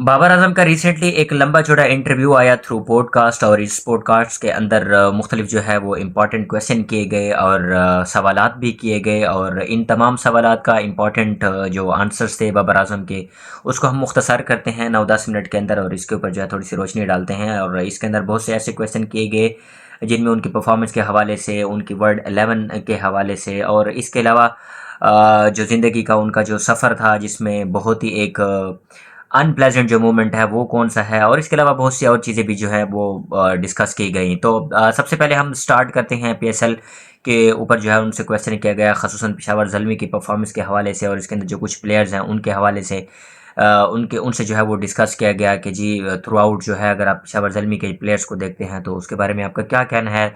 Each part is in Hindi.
बाबर आजम का रिसेंटली एक लंबा चौड़ा इंटरव्यू आया थ्रू पॉडकास्ट, और इस पॉडकास्ट के अंदर मुख्तलिफ जो है वो इम्पॉर्टेंट क्वेश्चन किए गए और सवालात भी किए गए, और इन तमाम सवालात का इम्पॉर्टेंट जो आंसर्स थे बाबर आजम के, उसको हम मुख्तसर करते हैं 9-10 मिनट के अंदर, और इसके ऊपर जो है थोड़ी सी रोशनी डालते हैं। और इसके अंदर बहुत से ऐसे क्वेश्चन किए गए जिनमें उनकी परफॉर्मेंस के हवाले से, उनकी वर्ल्ड 11 के हवाले से, और इसके अलावा जो ज़िंदगी का उनका जो सफ़र था जिसमें बहुत ही एक अनप्लेजेंट जो मोमेंट है वो कौन सा है, और इसके अलावा बहुत सी और चीज़ें भी जो है वो डिस्कस की गई। तो सबसे पहले हम स्टार्ट करते हैं पीएसएल के ऊपर जो है उनसे क्वेश्चन किया गया, खसूसन पेशावर ज़ल्मी की परफॉर्मेंस के हवाले से, और इसके अंदर जो कुछ प्लेयर्स हैं उनके हवाले से उनके उनसे जो है वो डिस्कस किया गया कि जी थ्रू आउट जो है अगर आप पेशावर ज़ल्मी के प्लेयर्स को देखते हैं तो उसके बारे में आपका क्या कहना है।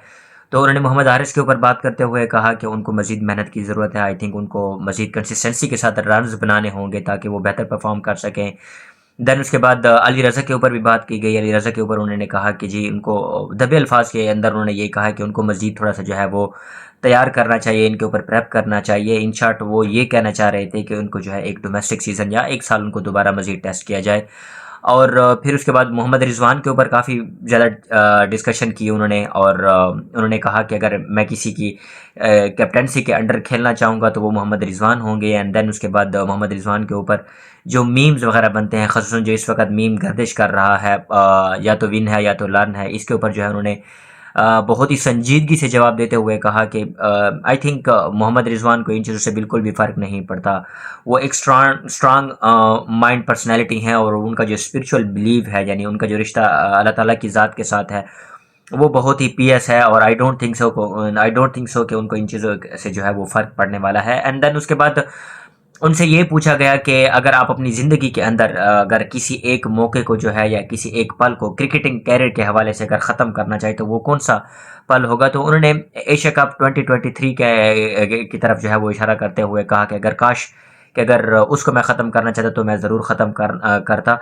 तो उन्होंने मोहम्मद हारिस के ऊपर बात करते हुए कहा कि उनको मज़ीद मेहनत की ज़रूरत है। आई थिंक उनको मज़ीद कंसिस्टेंसी के साथ रन्स बनाने होंगे ताकि वो बेहतर परफॉर्म कर सकें। देन उसके बाद अली रज़ा के ऊपर भी बात की गई। अली रज़ा के ऊपर उन्होंने कहा कि जी उनको दबे अल्फाज के अंदर उन्होंने ये कहा कि उनको मज़ीद थोड़ा सा जो है वो तैयार करना चाहिए, इनके ऊपर प्रेप करना चाहिए। इन शॉर्ट वो ये कहना चाह रहे थे कि उनको जो है एक डोमेस्टिक सीज़न या 1 साल उनको दोबारा मज़ीद टेस्ट किया जाए। और फिर उसके बाद मोहम्मद रिजवान के ऊपर काफ़ी ज़्यादा डिस्कशन की उन्होंने, और उन्होंने कहा कि अगर मैं किसी की कैप्टनसी के अंडर खेलना चाहूँगा तो वो मोहम्मद रिजवान होंगे। एंड देन उसके बाद मोहम्मद रिजवान के ऊपर जो मीम्स वगैरह बनते हैं, ख़ुसूसन जो इस वक्त मीम गर्दिश कर रहा है, या तो विन है या तो लर्न है, इसके ऊपर जो है उन्होंने बहुत ही संजीदगी से जवाब देते हुए कहा कि आई थिंक मोहम्मद रिजवान को इन चीज़ों से बिल्कुल भी फ़र्क नहीं पड़ता। वो एक स्ट्रांग माइंड पर्सनैलिटी हैं, और उनका जो स्पिरिचुअल बिलीव है, यानी उनका जो रिश्ता अल्लाह ताला की ज़ात के साथ है, वो बहुत ही पीएस है। और आई डोंट थिंक सो कि उनको इन चीज़ों से जो है वो फ़र्क पड़ने वाला है। एंड देन उसके बाद उनसे ये पूछा गया कि अगर आप अपनी ज़िंदगी के अंदर अगर किसी एक मौके को जो है या किसी एक पल को क्रिकेटिंग कैरियर के हवाले से अगर ख़त्म करना चाहे तो वो कौन सा पल होगा। तो उन्होंने एशिया कप 2023 के की तरफ जो है वो इशारा करते हुए कहा कि अगर काश कि अगर उसको मैं ख़त्म करना चाहता तो मैं ज़रूर ख़त्म करता।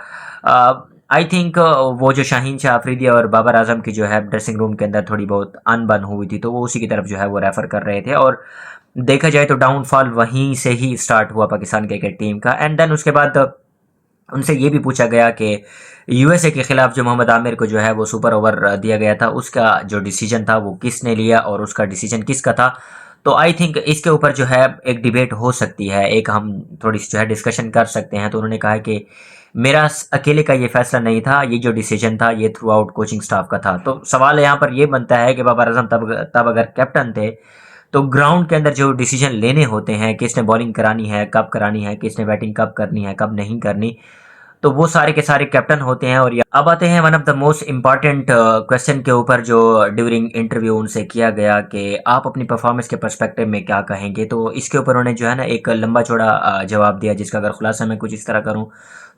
आई थिंक वो जो शाहीन शाह अफरीदी और बाबर आजम की जो है ड्रेसिंग रूम के अंदर थोड़ी बहुत अनबन हुई थी, तो वो उसी की तरफ जो है वो रेफ़र कर रहे थे। और देखा जाए तो डाउनफॉल वहीं से ही स्टार्ट हुआ पाकिस्तान क्रिकेट टीम का। एंड देन उसके बाद उनसे ये भी पूछा गया कि यूएसए के खिलाफ जो मोहम्मद आमिर को जो है वो सुपर ओवर दिया गया था, उसका जो डिसीजन था वो किसने लिया और उसका डिसीजन किसका था। तो आई थिंक इसके ऊपर जो है एक डिबेट हो सकती है, एक हम थोड़ी सी जो है डिस्कशन कर सकते हैं। तो उन्होंने कहा कि मेरा अकेले का ये फैसला नहीं था, ये जो डिसीजन था ये थ्रू आउट कोचिंग स्टाफ का था। तो सवाल यहाँ पर ये बनता है कि बाबर आजम तब अगर कैप्टन थे तो ग्राउंड के अंदर जो डिसीजन लेने होते हैं, किसने बॉलिंग करानी है, कब करानी है, किसने बैटिंग कब करनी है, कब नहीं करनी, तो वो सारे के सारे कैप्टन होते हैं। और अब आते हैं one of the most important question के ऊपर जो ड्यूरिंग इंटरव्यू उनसे किया गया कि आप अपनी परफॉर्मेंस के पर्सपेक्टिव में क्या कहेंगे। तो इसके ऊपर उन्होंने जो है ना एक लंबा चौड़ा जवाब दिया, जिसका अगर खुलासा मैं कुछ इस तरह करूं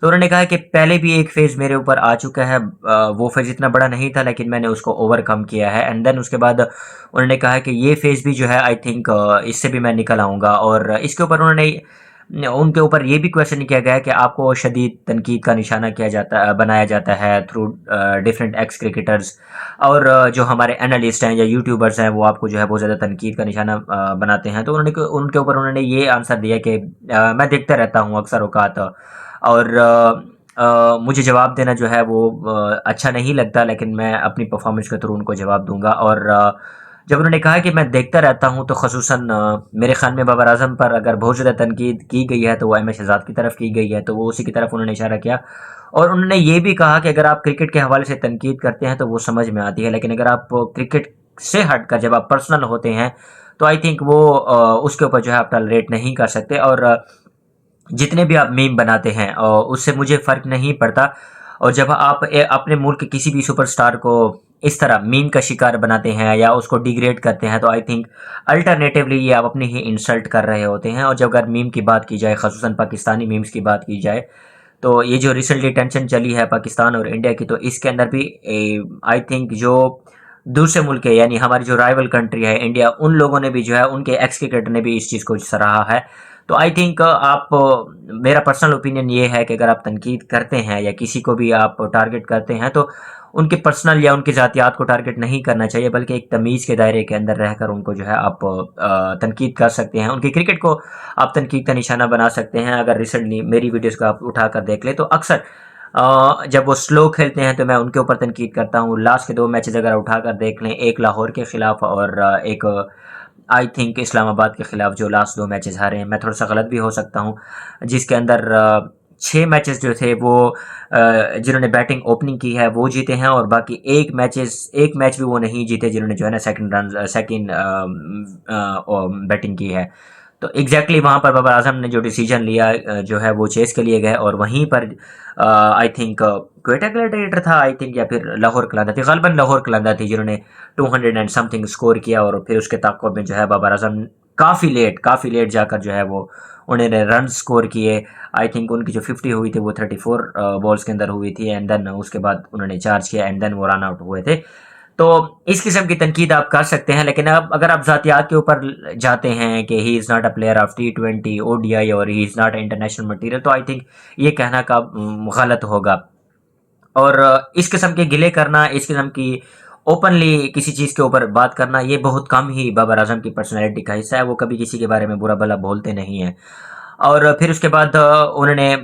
तो उन्होंने कहा कि पहले भी एक फेज़ मेरे ऊपर आ चुका है, वो फेज़ इतना बड़ा नहीं था लेकिन मैंने उसको ओवरकम किया है। एंड देन उसके बाद उन्होंने कहा कि ये फेज़ भी जो है आई थिंक इससे भी मैं निकल आऊँगा। और इसके ऊपर उनके ऊपर ये भी क्वेश्चन किया गया कि आपको शदीद तनकीद का निशाना बनाया जाता है थ्रू डिफरेंट एक्स क्रिकेटर्स, और जो हमारे एनालिस्ट हैं या यूट्यूबर्स हैं वो आपको जो है बहुत ज़्यादा तनकीद का निशाना बनाते हैं। तो उनके ऊपर उन्होंने ये आंसर दिया कि मैं देखता रहता हूँ अक्सर औकात, और मुझे जवाब देना जो है वो अच्छा नहीं लगता, लेकिन मैं अपनी परफॉर्मेंस के थ्रू उनको जवाब दूंगा। और जब उन्होंने कहा कि मैं देखता रहता हूं, तो ख़ुसूसन मेरे ख़्याल में बाबर आजम पर अगर बहुत ज़्यादा तनकीद की गई है तो वो एम शहजाद की तरफ की गई है, तो वो उसी की तरफ उन्होंने इशारा किया। और उन्होंने ये भी कहा कि अगर आप क्रिकेट के हवाले से तनकीद करते हैं तो वो समझ में आती है, लेकिन अगर आप क्रिकेट से हटकर जब आप पर्सनल होते हैं तो आई थिंक वो उसके ऊपर जो है आप टॉलरेट नहीं कर सकते। और जितने भी आप मीम बनाते हैं उससे मुझे फ़र्क नहीं पड़ता। और जब आप अपने मुल्क के किसी भी सुपरस्टार को इस तरह मीम का शिकार बनाते हैं या उसको डिग्रेड करते हैं, तो आई थिंक अल्टरनेटिवली ये आप अपनी ही इंसल्ट कर रहे होते हैं। और जब अगर मीम की बात की जाए, ख़ुसूसन पाकिस्तानी मीम्स की बात की जाए, तो ये जो रिसेंटली टेंशन चली है पाकिस्तान और इंडिया की, तो इसके अंदर भी आई थिंक जो दूसरे मुल्क है, यानी हमारी जो राइवल कंट्री है इंडिया, उन लोगों ने भी जो है, उनके एक्स क्रिकेटर ने भी इस चीज़ को सराहा है। तो आई थिंक आप मेरा पर्सनल ओपिनियन ये है कि अगर आप तनकीद करते हैं या किसी को भी आप टारगेट करते हैं तो उनके पर्सनल या उनकी ज़ातियात को टारगेट नहीं करना चाहिए, बल्कि एक तमीज़ के दायरे के अंदर रहकर उनको जो है आप तनकीद कर सकते हैं। उनकी क्रिकेट को आप तनकीद का निशाना बना सकते हैं। अगर रिसेंटली मेरी वीडियोज़ को आप उठा कर देख लें तो अक्सर जब वो स्लो खेलते हैं तो मैं उनके ऊपर तनकीद करता हूँ। लास्ट के 2 मैचेज़ अगर उठाकर देख लें, एक लाहौर के खिलाफ और एक आई थिंक इस्लामाबाद के खिलाफ जो लास्ट 2 मैचेज़ हारे हैं, मैं थोड़ा-सा गलत भी हो सकता हूँ, जिसके अंदर 6 मैचेज़ जो थे वो जिन्होंने बैटिंग ओपनिंग की है वो जीते हैं, और बाकी 1 मैच भी वो नहीं जीते जिन्होंने जो है ना सेकंड बैटिंग की है। तो एग्जैक्टली वहाँ पर बाबर आजम ने जो डिसीजन लिया जो है वो चेस के लिए गए, और वहीं पर आई थिंक क्वेटा ग्लैडिएटर था आई थिंक, या फिर लाहौर कलंदा थी, गलबन लाहौर कलंदा थी जिन्होंने 200 एंड समथिंग स्कोर किया, और फिर उसके ताक़ुब में जो है बाबर आजम काफ़ी लेट जाकर जो है वो उन्होंने रन स्कोर किए। आई थिंक उनकी जो 50 हुई थी वो 34 बॉल्स के अंदर हुई थी, एंड देन उसके बाद उन्होंने चार्ज किया, एंड देन वो रन आउट हुए थे। तो इस किस्म की तनकीद आप कर सकते हैं, लेकिन अब अगर आप ज़ातियात के ऊपर जाते हैं कि he is not a player of T20 ODI और he is not international material, तो आई थिंक ये कहना का गलत होगा। और इस किस्म के गिले करना, इस किस्म की ओपनली किसी चीज़ के ऊपर बात करना, ये बहुत कम ही बाबर आजम की पर्सनैलिटी का हिस्सा है। वो कभी किसी के बारे में बुरा भला बोलते नहीं हैं। और फिर उसके बाद उन्होंने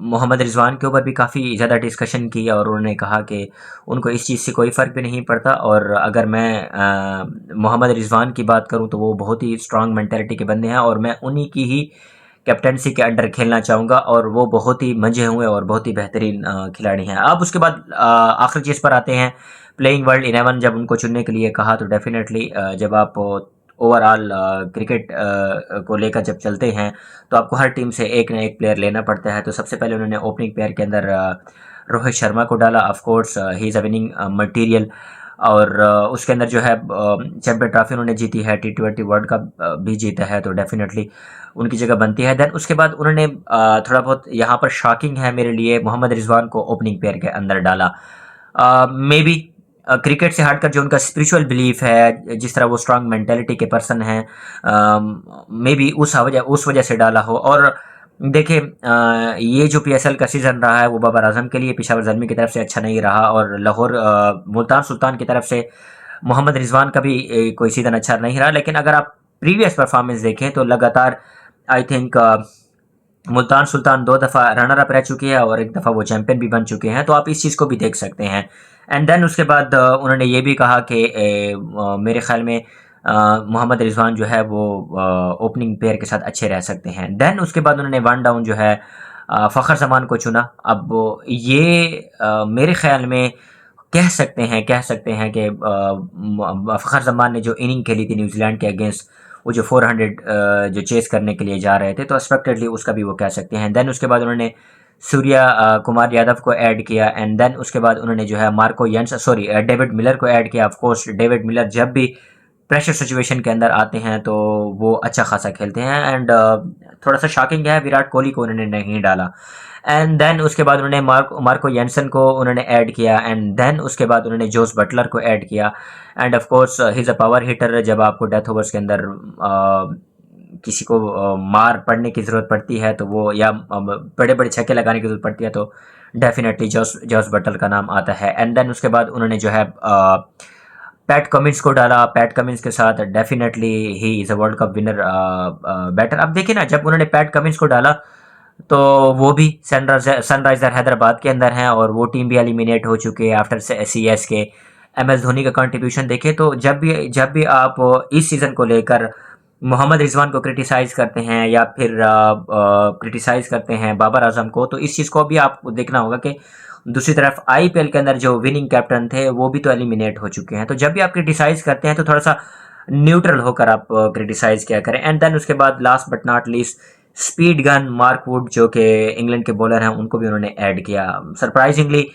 मोहम्मद रिजवान के ऊपर भी काफ़ी ज़्यादा डिस्कशन की, और उन्होंने कहा कि उनको इस चीज़ से कोई फ़र्क भी नहीं पड़ता, और अगर मैं मोहम्मद रिजवान की बात करूं तो वो बहुत ही स्ट्रांग मेंटालिटी के बंदे हैं, और मैं उन्हीं की ही कैप्टनसी के अंडर खेलना चाहूँगा, और वो बहुत ही मंझे हुए और बहुत ही बेहतरीन खिलाड़ी हैं। अब उसके बाद आखिरी चीज़ पर आते हैं, प्लेइंग वर्ल्ड 11 जब उनको चुनने के लिए कहा, तो डेफिनेटली जब आप ओवरऑल क्रिकेट को लेकर जब चलते हैं तो आपको हर टीम से एक ना एक प्लेयर लेना पड़ता है। तो सबसे पहले उन्होंने ओपनिंग पेयर के अंदर रोहित शर्मा को डाला। Of course he is a winning material, और उसके अंदर जो है चैंपियन ट्रॉफी उन्होंने जीती है, T20 वर्ल्ड कप भी जीता है, तो डेफिनेटली उनकी जगह बनती है। देन उसके बाद उन्होंने थोड़ा बहुत यहाँ पर शॉकिंग है मेरे लिए, मोहम्मद रिजवान को ओपनिंग पेयर के अंदर डाला। मे बी क्रिकेट से हटकर जो उनका स्पिरिचुअल बिलीफ है, जिस तरह वो स्ट्रांग मेंटेलिटी के पर्सन हैं, मे बी उस वजह से डाला हो। और देखिए ये जो PSL का सीज़न रहा है वो बाबर आजम के लिए पेशावर ज़ल्मी की तरफ से अच्छा नहीं रहा, और लाहौर मुल्तान सुल्तान की तरफ से मोहम्मद रिजवान का भी कोई सीज़न अच्छा नहीं रहा। लेकिन अगर आप प्रीवियस परफॉर्मेंस देखें तो लगातार आई थिंक मुल्तान सुल्तान 2 दफ़ा रनर अप रह चुकी है, और 1 दफ़ा वो चैंपियन भी बन चुके हैं, तो आप इस चीज़ को भी देख सकते हैं। एंड देन उसके बाद उन्होंने ये भी कहा कि मेरे ख़्याल में मोहम्मद रिजवान जो है वो ओपनिंग पेयर के साथ अच्छे रह सकते हैं। देन उसके बाद उन्होंने वन डाउन जो है फ़खर जमान को चुना। अब ये मेरे ख़्याल में कह सकते हैं कि फ़खर जमान ने जो इनिंग खेली थी न्यूजीलैंड के अगेंस्ट, वो जो 400 जो चेस करने के लिए जा रहे थे, तो एक्सपेक्टेडली उसका भी वो कह सकते हैं। देन उसके बाद उन्होंने सूर्या कुमार यादव को ऐड किया, एंड देन उसके बाद उन्होंने जो है डेविड मिलर को ऐड किया। ऑफ कोर्स डेविड मिलर जब भी प्रेशर सिचुएशन के अंदर आते हैं तो वो अच्छा खासा खेलते हैं, एंड थोड़ा सा शॉकिंग है विराट कोहली को उन्होंने नहीं डाला। एंड देन उसके बाद उन्होंने मार्को जेनसन को उन्होंने ऐड किया, एंड देन उसके बाद उन्होंने जोस बटलर को ऐड किया। End of course he is a power hitter, जब आपको डेथ ओवर्स के अंदर किसी को मार पड़ने की ज़रूरत पड़ती है तो वो, या बड़े बड़े छक्के लगाने की ज़रूरत पड़ती है, तो डेफिनेटली जोस बटलर का नाम आता है। एंड देन उसके बाद उन्होंने जो है पैट कमिंस को डाला। पैट कमिंस के साथ definitely he is a world cup winner batter. अब देखिए ना, जब उन्होंने पैट कमिंस को डाला तो वो भी सनराइजर हैदराबाद के अंदर हैं, और वो टीम भी एलिमिनेट हो चुकी है आफ्टर CSK। MS धोनी का कंट्रीब्यूशन देखें तो जब भी आप इस सीज़न को लेकर मोहम्मद रिजवान को क्रिटिसाइज़ करते हैं, या फिर क्रिटिसाइज़ करते हैं बाबर आजम को, तो इस चीज़ को भी आपको देखना होगा कि दूसरी तरफ IPL के अंदर जो विनिंग कैप्टन थे वो भी तो एलिमिनेट हो चुके हैं। तो जब भी आप क्रिटिसाइज़ करते हैं तो थोड़ा सा न्यूट्रल होकर आप क्रिटिसाइज़ किया करें। एंड देन उसके बाद last but not least speed gun Mark Wood, जो कि इंग्लैंड के बॉलर हैं, उनको भी उन्होंने ऐड किया। सरप्राइजिंगली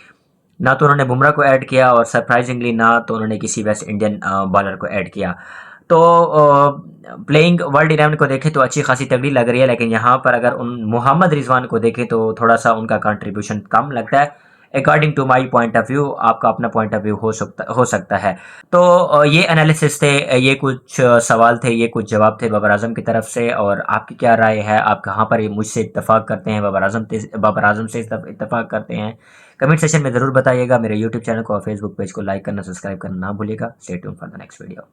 ना तो उन्होंने बुमराह को ऐड किया, और सरप्राइजिंगली ना तो उन्होंने किसी वेस्ट इंडियन बॉलर को ऐड किया। तो प्लेइंग वर्ल्ड 11 को देखें तो अच्छी खासी तगड़ी लग रही है, लेकिन यहाँ पर अगर उन मोहम्मद रिजवान को देखें तो थोड़ा सा उनका कंट्रीब्यूशन कम लगता है। According to my point of view, आपका अपना पॉइंट ऑफ व्यू हो सकता है। तो ये एनालिसिस थे, ये कुछ सवाल थे, ये कुछ जवाब थे बाबर आजम की तरफ से। और आपकी क्या राय है? आप कहाँ पर मुझसे इत्तेफाक करते हैं, बाबर आजम से इत्तेफाक करते हैं? कमेंट सेशन में ज़रूर बताइएगा। मेरे यूट्यूब चैनल को और फेसबुक पेज को लाइक करना, सब्सक्राइब करना ना भूलिएगा। Stay tuned for the next video.